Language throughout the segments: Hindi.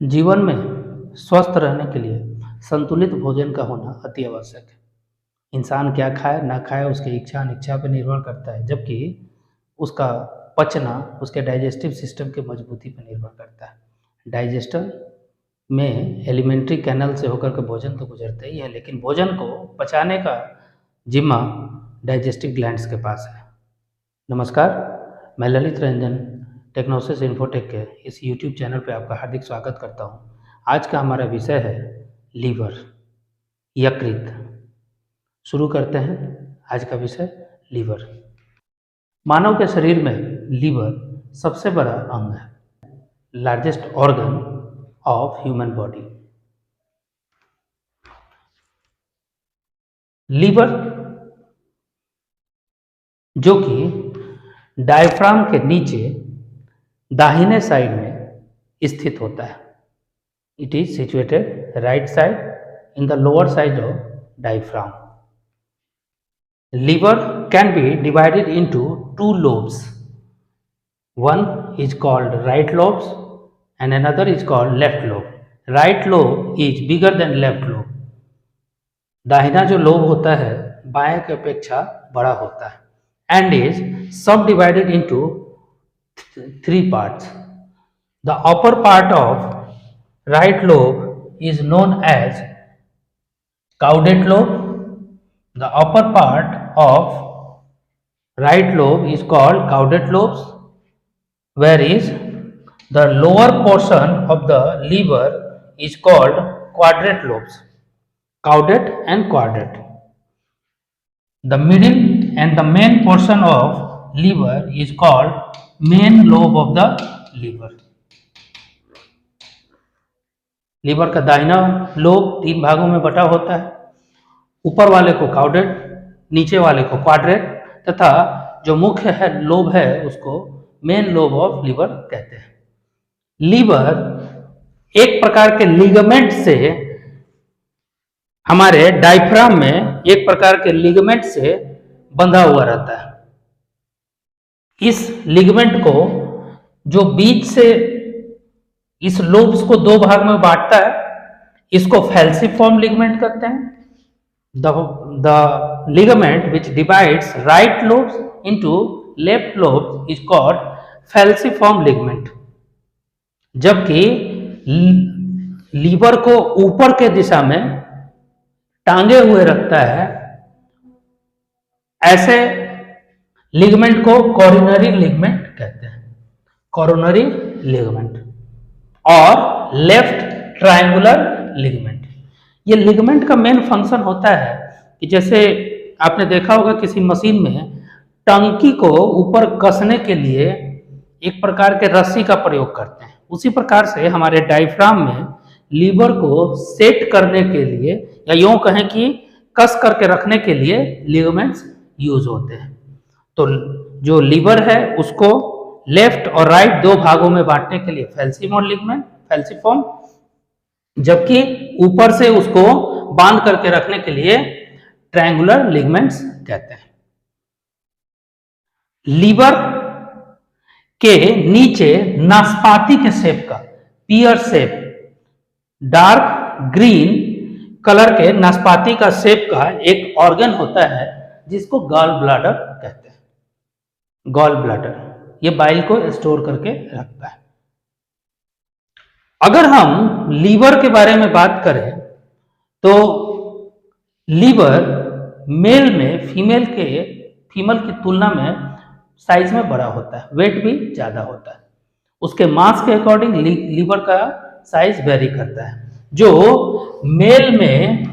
जीवन में स्वस्थ रहने के लिए संतुलित भोजन का होना अति आवश्यक है। इंसान क्या खाए ना खाए उसकी इच्छा अनिच्छा पर निर्भर करता है, जबकि उसका पचना उसके डाइजेस्टिव सिस्टम की मजबूती पर निर्भर करता है। डाइजेस्टर में एलिमेंट्री कैनल से होकर के भोजन तो गुजरता ही है, लेकिन भोजन को पचाने का जिम्मा डाइजेस्टिव ग्लैंड्स के पास है। नमस्कार, मैं ललित रंजन टेक्नोसिस इन्फोटेक के इस यूट्यूब चैनल पे आपका हार्दिक स्वागत करता हूँ। आज का हमारा विषय है लीवर, यकृत। शुरू करते हैं आज का विषय लीवर। मानव के शरीर में लीवर सबसे बड़ा अंग है, largest organ of human body. Liver जो कि डायफ्राम के नीचे दाहिने साइड में स्थित होता है। It is situated right side in the lower side of diaphragm. Liver can be divided into two lobes. One is called right lobes and another is called left lobe. Right lobe is bigger than left lobe. दाहिना जो लोब होता है बाएं की अपेक्षा बड़ा होता है and is subdivided into three parts. The upper part of right lobe is known as caudate lobe. The upper part of right lobe is called caudate lobes, whereas the lower portion of the liver is called quadrate lobes. Caudate and quadrate. The middle and the main portion of liver is called main lobe of the liver. Liver का दाहिना लोब तीन भागों में बटा होता है। ऊपर वाले को काउडेट, नीचे वाले को क्वाड्रेट तथा जो मुख्य है लोब है उसको मेन लोब ऑफ लीवर कहते हैं। लीवर एक प्रकार के लिगामेंट से हमारे डायफ्राम में एक प्रकार के लिगामेंट से बंधा हुआ रहता है। इस लिगामेंट को जो बीच से इस लोब्स को दो भाग में बांटता है, इसको फैल्सिफॉर्म लिगामेंट कहते हैं। The ligament which divides right lobes into left lobes is called falciform ligament. जबकि लीवर को ऊपर के दिशा में टांगे हुए रखता है, ऐसे लिगामेंट को कोरोनरी लिगामेंट कहते हैं। कोरोनरी लिगामेंट और लेफ्ट ट्रायंगुलर लिगामेंट। ये लिगामेंट का मेन फंक्शन होता है कि जैसे आपने देखा होगा किसी मशीन में टंकी को ऊपर कसने के लिए एक प्रकार के रस्सी का प्रयोग करते हैं, उसी प्रकार से हमारे डायफ्राम में लीवर को सेट करने के लिए या यूं कहें कि कस करके रखने के लिए लिगामेंट्स यूज होते हैं। तो जो लीवर है उसको लेफ्ट और राइट दो भागों में बांटने के लिए फैल्सिफॉर्म लिगामेंट, फैल्सिफॉर्म, जबकि ऊपर से उसको बांध करके रखने के लिए ट्रायंगुलर लिगामेंट्स कहते हैं। लीवर के नीचे नाशपाती के शेप का, पियर शेप, डार्क ग्रीन कलर के नाशपाती का शेप का एक ऑर्गन होता है जिसको गॉल ब्लैडर कहते हैं। गॉल ब्लैडर ये बाइल को स्टोर करके रखता है। अगर हम लीवर के बारे में बात करें तो लीवर मेल में फीमेल की तुलना में साइज में बड़ा होता है, वेट भी ज़्यादा होता है। उसके मास के अकॉर्डिंग लीवर का साइज वेरी करता है। जो मेल में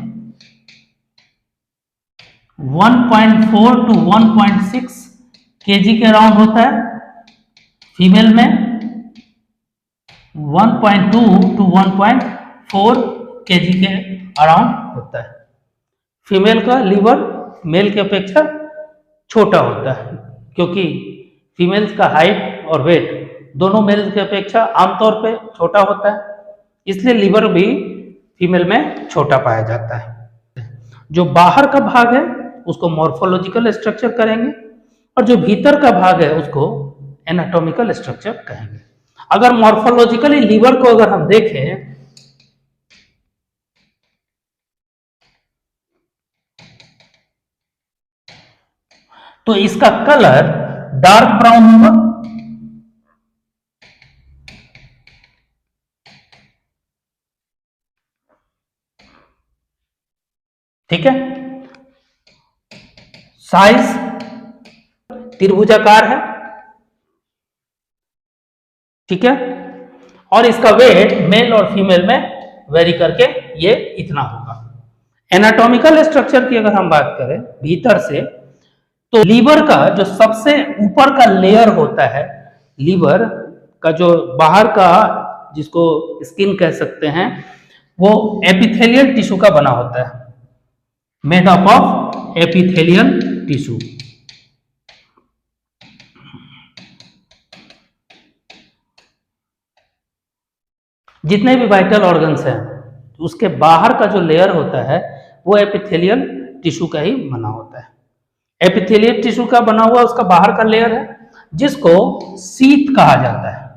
1.4 to 1.6 kg के अराउंड होता है, फीमेल में 1.2 to 1.4 kg के अराउंड होता है। फीमेल का लीवर मेल की अपेक्षा छोटा होता है क्योंकि फीमेल्स का हाइट और वेट दोनों मेल की अपेक्षा आमतौर पे छोटा होता है, इसलिए लीवर भी फीमेल में छोटा पाया जाता है। जो बाहर का भाग है उसको मॉर्फोलॉजिकल स्ट्रक्चर करेंगे और जो भीतर का भाग है उसको एनाटॉमिकल स्ट्रक्चर कहेंगे। अगर मॉर्फोलॉजिकली लीवर को अगर हम देखें तो इसका कलर डार्क ब्राउन होगा, ठीक है। साइज त्रिभुजाकार है, ठीक है। और इसका वेट मेल और फीमेल में वेरी करके ये इतना होगा। एनाटॉमिकल स्ट्रक्चर की अगर हम बात करें भीतर से, तो लीवर का जो सबसे ऊपर का लेयर होता है, लीवर का जो बाहर का जिसको स्किन कह सकते हैं, वो एपिथेलियल टिश्यू का बना होता है, made up of epithelial tissue. जितने भी वाइटल ऑर्गन्स हैं उसके बाहर का जो लेयर होता है वो एपिथेलियल टिश्यू का ही बना होता है। एपिथेलियल टिश्यू का बना हुआ उसका बाहर का लेयर है जिसको शीथ कहा जाता है।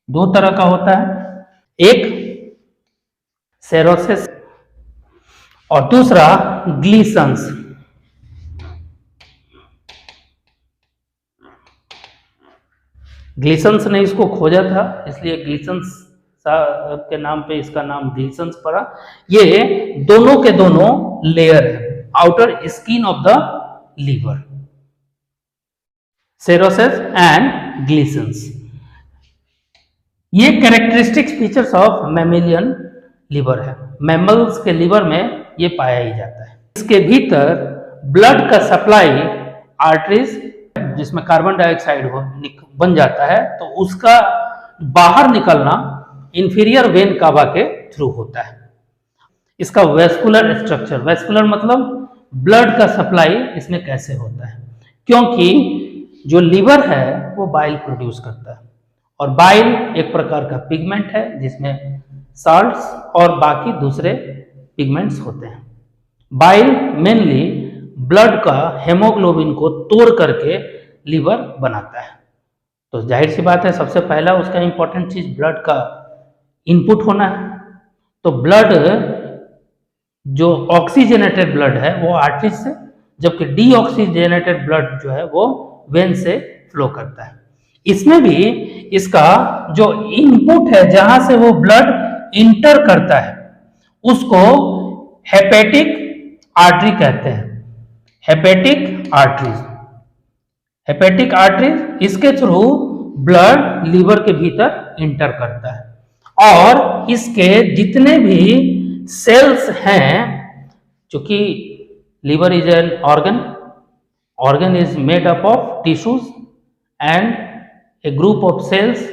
दो तरह का होता है, एक सेरोसिस और दूसरा ग्लीसंस। ग्लीसंस ने इसको खोजा था, इसलिए ग्लीसंस के नाम पे इसका नाम ग्लीसंस पड़ा। ये दोनों के दोनों लेयर है, outer skin of the liver, serosa and Glisson's. ये characteristic features of mammalian liver है। मैमल्स के लीवर में ये पाया ही जाता है। इसके भीतर ब्लड का सप्लाई आर्टरीज जिसमें कार्बन डाइऑक्साइड बन जाता है, तो उसका बाहर निकलना इंफीरियर वेन कावा के थ्रू होता है। इसका वेस्कुलर स्ट्रक्चर, वेस्कुलर मतलब ब्लड का सप्लाई इसमें कैसे होता है, क्योंकि जो लीवर है वो बाइल प्रोड्यूस करता है और बाइल एक प्रकार का पिगमेंट है जिसमें साल्ट्स और बाकी दूसरे पिगमेंट्स होते हैं। बाइल मेनली ब्लड का हेमोग्लोबिन को तोड़ करके लीवर बनाता है। तो जाहिर सी बात है सबसे पहला उसका इंपॉर्टेंट चीज ब्लड का इनपुट होना है। तो ब्लड जो ऑक्सीजनेटेड ब्लड है वो आर्टरीज से, जबकि डीऑक्सीजनेटेड ब्लड जो है वो वेन से फ्लो करता है। इसमें भी इसका जो इनपुट है जहां से वो ब्लड इंटर करता है उसको हेपेटिक आर्टरी कहते हैं। हेपेटिक आर्टरीज, हेपेटिक आर्टरीज इसके थ्रू ब्लड लीवर के भीतर इंटर करता है और इसके जितने भी सेल्स हैं, चूंकि liver is an organ is made up of tissues and a group of cells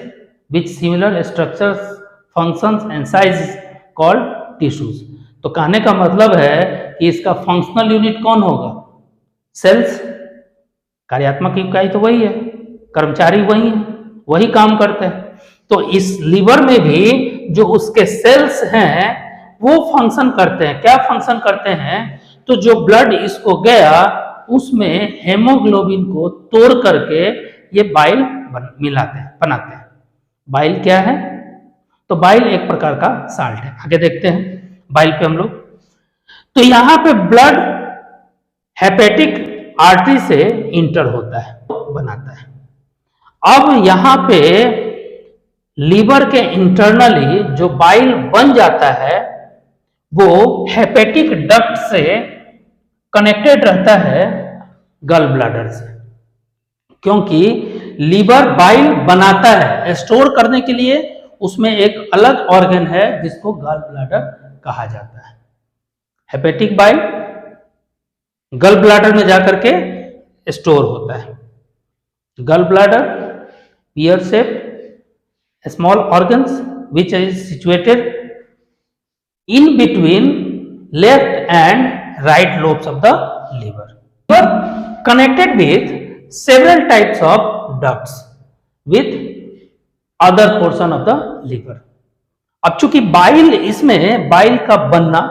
which similar structures functions and size called tissues. तो कहने का मतलब है कि इसका फंक्शनल यूनिट कौन होगा? सेल्स। कार्यात्मक इकाई तो वही है, कर्मचारी वही है, वही काम करते हैं। तो इस लीवर में भी जो उसके सेल्स हैं वो फंक्शन करते हैं। क्या फंक्शन करते हैं? तो जो ब्लड इसको गया उसमें हेमोग्लोबिन को तोड़ करके ये बाइल मिलाते हैं, बनाते हैं। बाइल क्या है? तो बाइल एक प्रकार का साल्ट है। आगे देखते हैं बाइल पे हम लोग। तो यहां पे ब्लड हेपेटिक आर्टरी से इंटर होता है, बनाता है। अब यहां पे लीवर के इंटरनली जो बाइल बन जाता है वो हेपेटिक डक्ट से कनेक्टेड रहता है गल ब्लैडर से, क्योंकि लीवर बाइल बनाता है, स्टोर करने के लिए उसमें एक अलग ऑर्गन है जिसको गल ब्लैडर कहा जाता है। हेपेटिक बाइल गल ब्लैडर में जाकर के स्टोर होता है। गल bladder pear shaped small organs which is situated in between left and right lobes of the liver. Liver connected with several types of ducts with other portion of the liver. अब चूंकि बाइल, इसमें बाइल का बनना,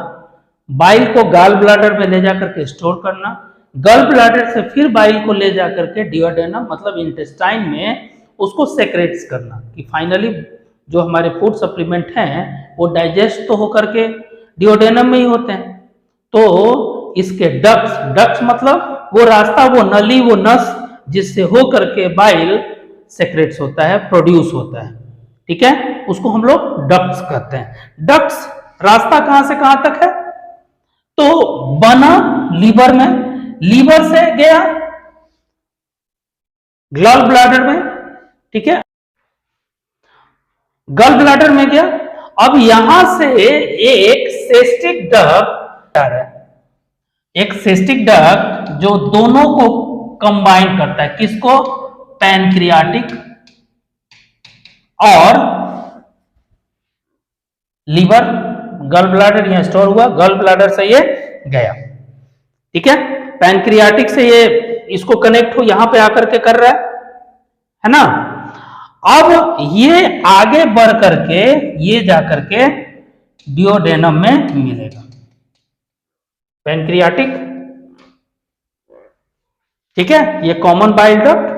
बाइल को गाल ब्लैडर में ले जाकर के स्टोर करना, गल ब्लैडर से फिर बाइल को ले जाकर के डिओडेनम मतलब इंटेस्टाइन में उसको सेक्रेट्स करना, कि फाइनली जो हमारे फूड सप्लीमेंट हैं वो डाइजेस्ट तो होकर के डिओडेनम में ही होते हैं। तो इसके डक्ट्स मतलब वो रास्ता, वो नली, वो नस जिससे हो करके बाइल सेक्रेट्स होता है, प्रोड्यूस होता है, ठीक है, उसको हम लोग डक्ट्स कहते हैं। डक्ट्स रास्ता कहां से कहां तक है? तो बना लीवर में, लीवर से गया गॉल ब्लैडर में, ठीक है, गॉल ब्लैडर में गया। अब यहां से एक सिस्टिक डक्ट आ रहा है, एक सिस्टिक डक्ट जो दोनों को कंबाइन करता है। किसको? पैनक्रियाटिक और लीवर। गॉल ब्लैडर यहां स्टोर हुआ, गॉल ब्लैडर से ये गया, ठीक है, पैनक्रियाटिक से ये इसको कनेक्ट हो, यहां पे आकर के कर रहा है ना। अब ये आगे बढ़ करके ये जाकर के डिओडेनम में मिलेगा। पैनक्रियाटिक, ठीक है, ये common bile duct,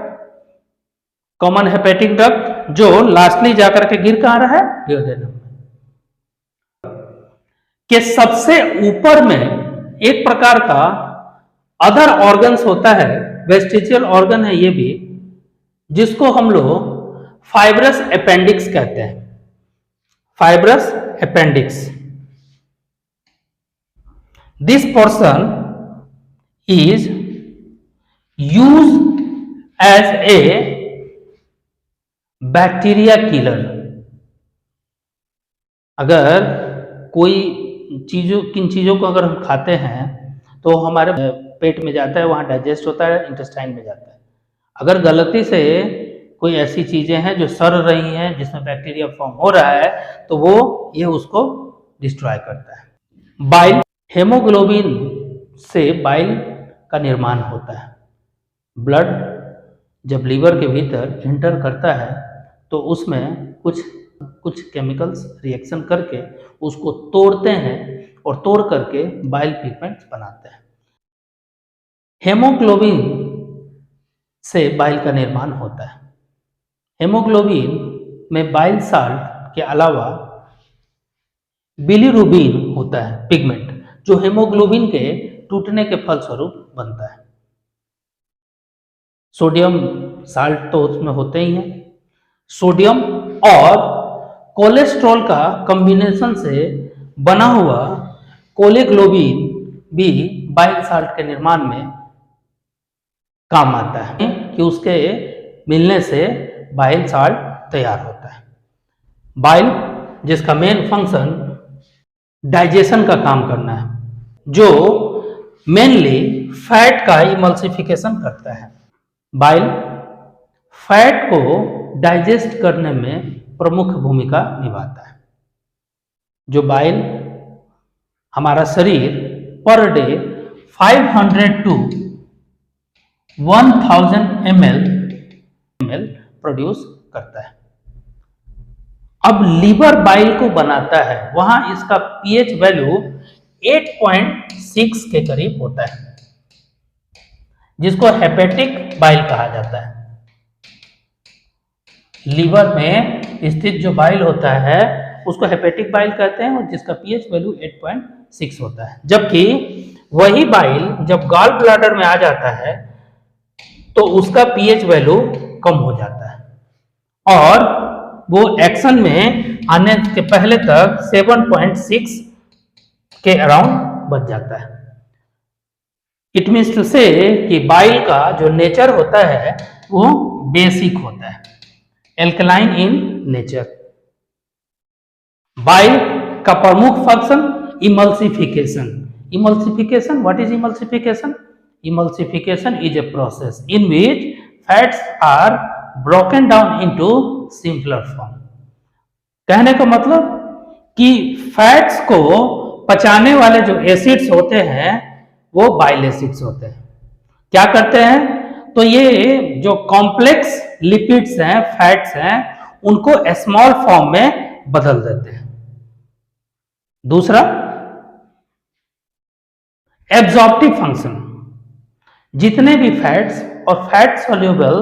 common hepatic duct, जो लास्टली जाकर के गिर कहां रहा है? डिओडेनम में। के सबसे ऊपर में एक प्रकार का अदर ऑर्गन्स होता है, वेस्टिजियल ऑर्गन है ये भी, जिसको हम लोग फाइब्रस अपेंडिक्स कहते हैं। Fibrous appendix, this portion is used as a bacteria killer. अगर कोई किन चीजों को अगर हम खाते हैं तो हमारे पेट में जाता है, वहां डाइजेस्ट होता है, इंटेस्टाइन में जाता है। अगर गलती से कोई ऐसी चीजें हैं जो सड़ रही हैं, जिसमें बैक्टीरिया फॉर्म हो रहा है, तो वो ये उसको डिस्ट्रॉय करता है। बाइल, हेमोग्लोबिन से बाइल का निर्माण होता है। ब्लड जब लीवर के भीतर एंटर करता है तो उसमें कुछ केमिकल्स रिएक्शन करके उसको तोड़ते हैं और तोड़ करके बाइल पिगमेंट्स बनाते हैं। हेमोग्लोबिन से बाइल का निर्माण होता है। हेमोग्लोबिन में बाइल साल्ट के अलावा बिलीरुबिन होता है पिगमेंट, जो हेमोग्लोबिन के टूटने के फलस्वरूप बनता है। सोडियम साल्ट तो उसमें होते ही हैं। सोडियम और कोलेस्ट्रॉल का कॉम्बिनेशन से बना हुआ कोलेग्लोबिन भी बाइल साल्ट के निर्माण में काम आता है, कि उसके मिलने से बाइल साल्ट तैयार होता है। बाइल, जिसका मेन फंक्शन डाइजेशन का काम करना है, जो मेनली फैट का इमल्सिफिकेशन करता है। बाइल फैट को डाइजेस्ट करने में प्रमुख भूमिका निभाता है। जो बाइल हमारा शरीर per day 500 to 1000 ml produce करता है। अब लीवर बाइल को बनाता है, वहां इसका पीएच वैल्यू 8.6 के करीब होता है, जिसको हेपेटिक बाइल कहा जाता है। लीवर में स्थित जो बाइल होता है उसको हेपेटिक बाइल कहते हैं, और जिसका पीएच वैल्यू 8.6 होता है। जबकि वही बाइल जब गॉल ब्लैडर में आ जाता है तो उसका पीएच वैल्यू कम हो जाता है, और वो एक्शन में आने के पहले तक 7.6 के अराउंड बच जाता है। इट मीन्स टू से कि बाइल का जो नेचर होता है वो बेसिक होता है, एल्कलाइन इन नेचर। बाइल का प्रमुख function emulsification. Emulsification, what is emulsification? Emulsification is a process in which fats are broken down into simpler form. कहने का मतलब कि फैट्स को पचाने वाले जो एसिड्स होते हैं वो बाइल एसिड्स होते हैं। क्या करते हैं? तो ये जो कॉम्प्लेक्स लिपिड्स हैं, फैट्स हैं, उनको स्मॉल फॉर्म में बदल देते हैं। दूसरा, एब्जॉर्प्टिव फंक्शन। जितने भी फैट्स और फैट सोल्यूबल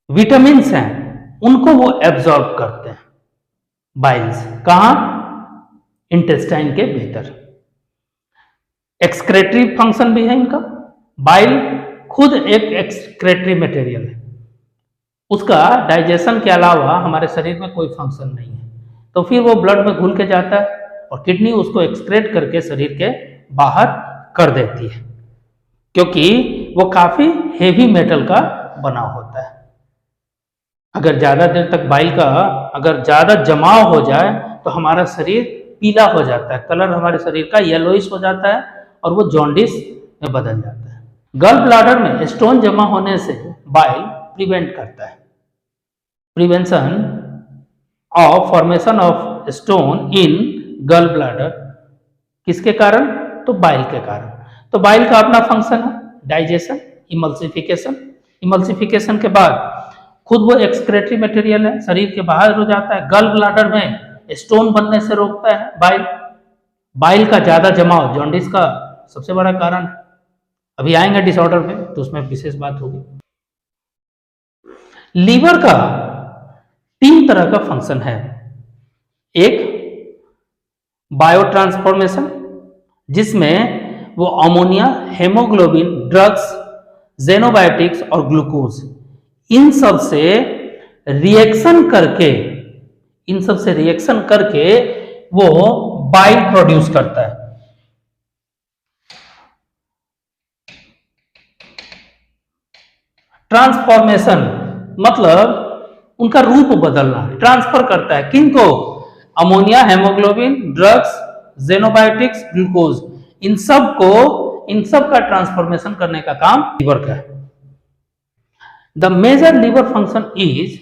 विटामिन्स हैं उनको वो एब्जॉर्ब करते हैं बाइल्स। कहाँ? इंटेस्टाइन के भीतर। एक्सक्रेटरी फंक्शन भी है इनका। बाइल खुद एक एक्सक्रेटरी मटेरियल है, उसका डाइजेशन के अलावा हमारे शरीर में कोई फंक्शन नहीं है, तो फिर वो ब्लड में घुल के जाता है और किडनी उसको एक्सक्रेट करके शरीर के बाहर कर देती है, क्योंकि वो काफी हेवी मेटल का बना होता है। अगर ज्यादा देर तक बाइल का अगर ज्यादा जमाव हो जाए तो हमारा शरीर पीला हो जाता है, कलर हमारे शरीर का येलोइश हो जाता है और वो जॉन्डिस में बदल जाता है। गल ब्लाडर में स्टोन जमा होने से बाइल प्रिवेंट करता है। Prevention of formation of stone in गल ब्लाडर किसके कारण? तो बाइल के कारण। तो बाइल का अपना फंक्शन है डाइजेशन, इमल्सिफिकेशन। इमल्सिफिकेशन के बाद खुद वो एक्सक्रेटरी मटेरियल है, शरीर के बाहर हो जाता है। गल ब्लाडर में स्टोन बनने से रोकता है बाइल। बाइल का ज्यादा जमाव जॉन्डिस का सबसे बड़ा कारण। अभी आएंगे डिसऑर्डर पे तो उसमें विशेष बात होगी। लीवर का 3 तरह का फंक्शन है। एक बायो ट्रांसफॉर्मेशन, जिसमें वो अमोनिया, हेमोग्लोबिन, ड्रग्स, जेनोबायोटिक्स और ग्लूकोज इन सब से रिएक्शन करके वो बाइल प्रोड्यूस करता है। ट्रांसफॉर्मेशन मतलब उनका रूप बदलना, ट्रांसफर करता है किनको? Ammonia, haemoglobin, drugs, xenobiotics, glucose, इन सब का ट्रांसफॉर्मेशन करने का काम लीवर का है। The major liver function is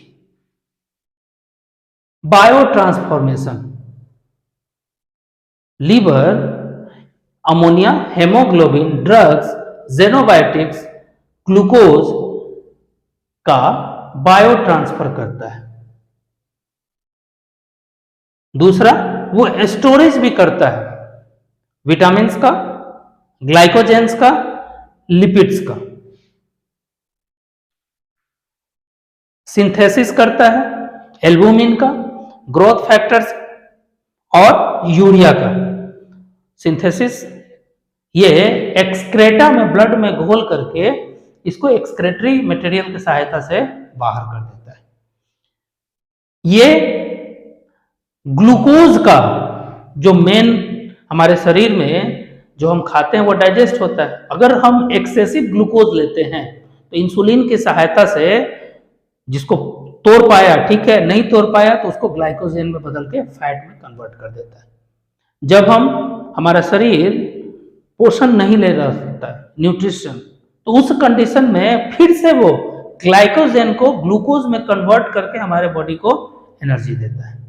bio transformation. Liver ammonia, haemoglobin, drugs, xenobiotics, glucose का बायो ट्रांसफर करता है। दूसरा, वो स्टोरेज भी करता है विटामिन्स का, ग्लाइकोजेंस का, लिपिड्स का। सिंथेसिस करता है एल्बुमिन का, ग्रोथ फैक्टर्स और यूरिया का। सिंथेसिस ये एक्सक्रेटा में, ब्लड में घोल करके इसको एक्सक्रेटरी मटेरियल की सहायता से बाहर कर देता है। ये ग्लूकोज का जो मेन हमारे शरीर में जो हम खाते हैं वो डाइजेस्ट होता है। अगर हम एक्सेसिव ग्लूकोज लेते हैं तो इंसुलिन की सहायता से जिसको तोड़ पाया ठीक है, नहीं तोड़ पाया तो उसको ग्लाइकोजेन में बदल के फैट में कन्वर्ट कर देता है। जब हमारा शरीर पोषण नहीं ले रहा होता है, न्यूट्रिशन, तो उस कंडीशन में फिर से वो ग्लाइकोजेन को ग्लूकोज में कन्वर्ट करके हमारे बॉडी को एनर्जी देता है।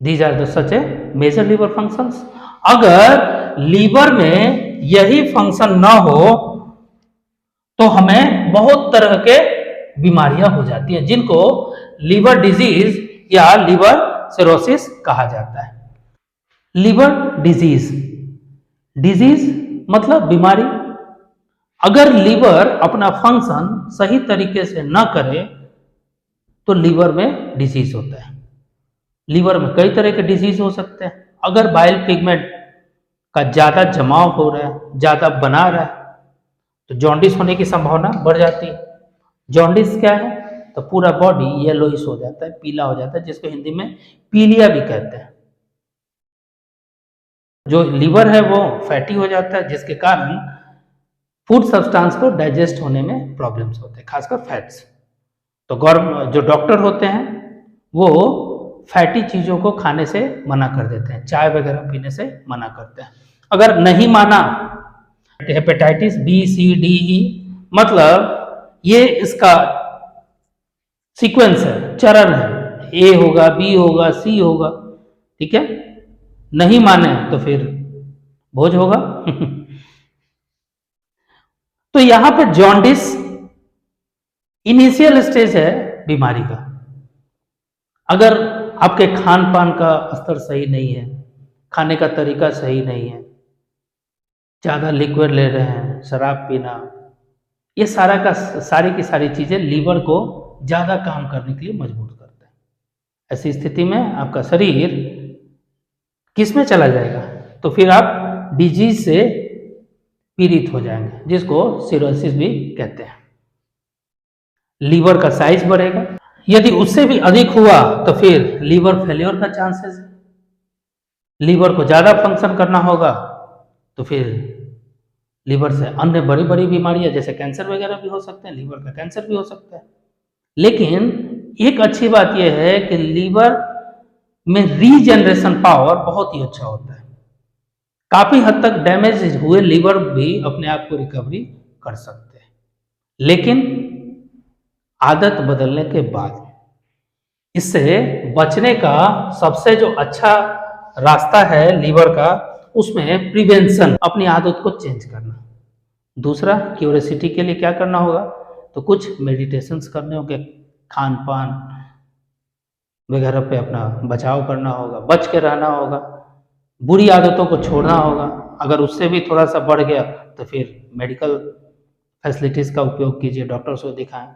These are the such a major liver functions. अगर लीवर में यही फंक्शन ना हो तो हमें बहुत तरह के बीमारियां हो जाती हैं, जिनको लीवर डिजीज या लीवर सिरोसिस कहा जाता है। लीवर डिजीज, डिजीज मतलब बीमारी। अगर लीवर अपना फंक्शन सही तरीके से ना करे तो लीवर में डिजीज होता है। लीवर में कई तरह के डिजीज हो सकते हैं। अगर बाइल पिगमेंट का ज्यादा जमाव हो रहा है, ज्यादा बना रहा है, तो जॉन्डिस होने की संभावना बढ़ जाती है। जॉन्डिस क्या है? तो पूरा बॉडी येलोइश हो जाता है, पीला हो जाता है, जिसको हिंदी में पीलिया भी कहते हैं। जो लीवर है वो फैटी हो जाता है, जिसके कारण फूड सब्सटेंस को डाइजेस्ट होने में प्रॉब्लम्स होते हैं, खासकर फैट्स। तो जो डॉक्टर होते हैं वो फैटी चीजों को खाने से मना कर देते हैं, चाय वगैरह पीने से मना करते हैं। अगर नहीं माना, हेपेटाइटिस बी, सी, डी, ई, मतलब ये इसका सीक्वेंस है, चरण है, ए होगा, बी होगा, सी होगा, ठीक है। नहीं माने तो फिर भोज होगा। तो यहां पे जॉन्डिस इनिशियल स्टेज है बीमारी का। अगर आपके खान पान का स्तर सही नहीं है, खाने का तरीका सही नहीं है, ज़्यादा लिक्विड ले रहे हैं, शराब पीना, ये सारी की सारी चीज़ें लीवर को ज़्यादा काम करने के लिए मजबूर करते हैं। ऐसी स्थिति में आपका शरीर किस में चला जाएगा? तो फिर आप डिजीज से पीड़ित हो जाएंगे, जिसको सिरोसिस भी कहते हैं। लीवर का साइज बढ़ेगा, यदि उससे भी अधिक हुआ तो फिर लीवर फेल्योर का चांसेस है। लीवर को ज़्यादा फंक्शन करना होगा तो फिर लीवर से अन्य बड़ी बड़ी बीमारियां जैसे कैंसर वगैरह भी हो सकते हैं, लीवर का कैंसर भी हो सकता है। लेकिन एक अच्छी बात यह है कि लीवर में रीजनरेशन पावर बहुत ही अच्छा होता है। काफी हद तक डैमेज हुए लीवर भी अपने आप को रिकवरी कर सकते हैं, लेकिन आदत बदलने के बाद। इससे बचने का सबसे जो अच्छा रास्ता है लीवर का, उसमें प्रिवेंशन, अपनी आदत को चेंज करना। दूसरा, क्यूरियोसिटी के लिए क्या करना होगा? तो कुछ मेडिटेशंस करने होंगे, खान पान वगैरह पे अपना बचाव करना होगा, बच के रहना होगा, बुरी आदतों को छोड़ना होगा। अगर उससे भी थोड़ा सा बढ़ गया तो फिर मेडिकल फैसिलिटीज़ का उपयोग कीजिए, डॉक्टर से दिखाएं,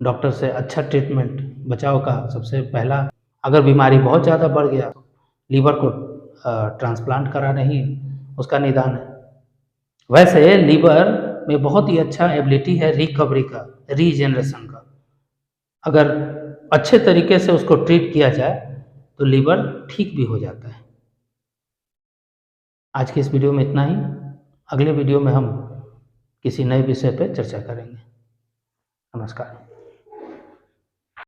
डॉक्टर से अच्छा ट्रीटमेंट बचाव का सबसे पहला। अगर बीमारी बहुत ज़्यादा बढ़ गया तो लीवर को ट्रांसप्लांट कराना ही उसका निदान है। वैसे लीवर में बहुत ही अच्छा एबिलिटी है रिकवरी का, रीजनरेशन का। अगर अच्छे तरीके से उसको ट्रीट किया जाए तो लीवर ठीक भी हो जाता है। आज के इस वीडियो में इतना ही। अगले वीडियो में हम किसी नए विषय पर चर्चा करेंगे। नमस्कार।